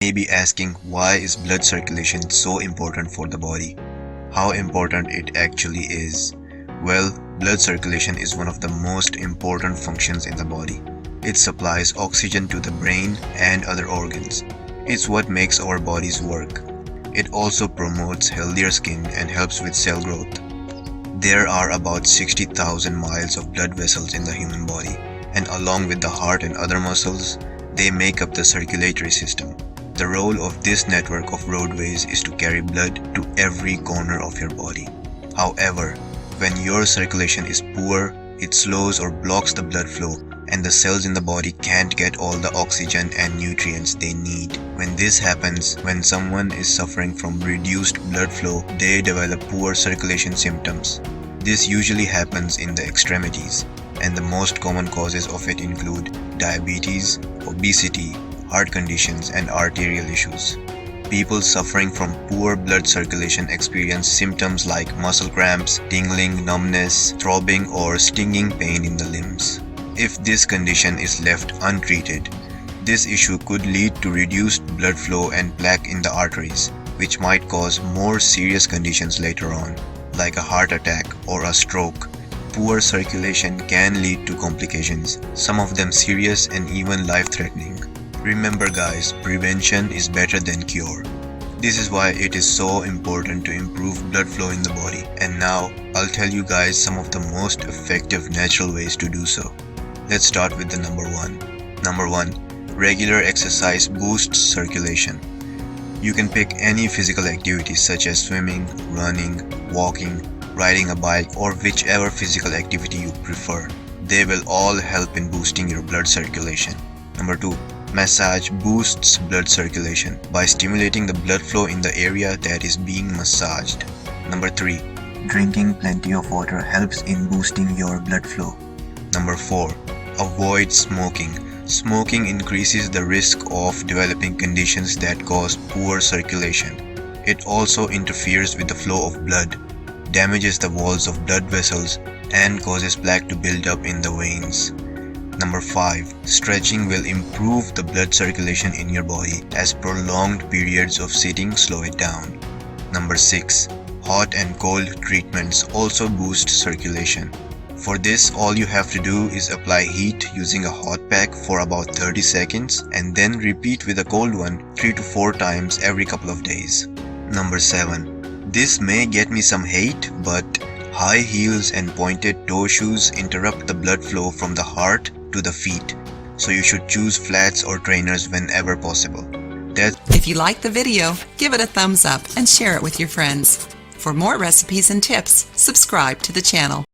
may be asking, why is blood circulation so important for the body? How important it actually is? Well, blood circulation is one of the most important functions in the body. It supplies oxygen to the brain and other organs. It's what makes our bodies work. It also promotes healthier skin and helps with cell growth. There are about 60,000 miles of blood vessels in the human body, and along with the heart and other muscles, they make up the circulatory system. The role of this network of roadways is to carry blood to every corner of your body. However, when your circulation is poor, it slows or blocks the blood flow, and the cells in the body can't get all the oxygen and nutrients they need. When this happens, when someone is suffering from reduced blood flow, they develop poor circulation symptoms. This usually happens in the extremities, and the most common causes of it include diabetes, obesity, heart conditions, and arterial issues. People suffering from poor blood circulation experience symptoms like muscle cramps, tingling, numbness, throbbing, or stinging pain in the limbs. If this condition is left untreated, this issue could lead to reduced blood flow and plaque in the arteries, which might cause more serious conditions later on, like a heart attack or a stroke. Poor circulation can lead to complications, some of them serious and even life-threatening. Remember guys, prevention is better than cure. This is why it is so important to improve blood flow in the body. And now, I'll tell you guys some of the most effective natural ways to do so. Let's start with the number one. Number one, regular exercise boosts circulation. You can pick any physical activity such as swimming, running, walking, riding a bike, or whichever physical activity you prefer. They will all help in boosting your blood circulation. Number two, massage boosts blood circulation by stimulating the blood flow in the area that is being massaged. Number 3. Drinking plenty of water helps in boosting your blood flow. Number 4. Avoid smoking. Smoking increases the risk of developing conditions that cause poor circulation. It also interferes with the flow of blood, damages the walls of blood vessels, and causes plaque to build up in the veins. Number 5. Stretching will improve the blood circulation in your body as prolonged periods of sitting slow it down. Number 6. Hot and cold treatments also boost circulation. For this, all you have to do is apply heat using a hot pack for about 30 seconds and then repeat with a cold one 3 to 4 times every couple of days. Number 7. This may get me some hate, but high heels and pointed toe shoes interrupt the blood flow from the heart to the feet, so you should choose flats or trainers whenever possible. If you like the video, give it a thumbs up and share it with your friends. For more recipes and tips, subscribe to the channel.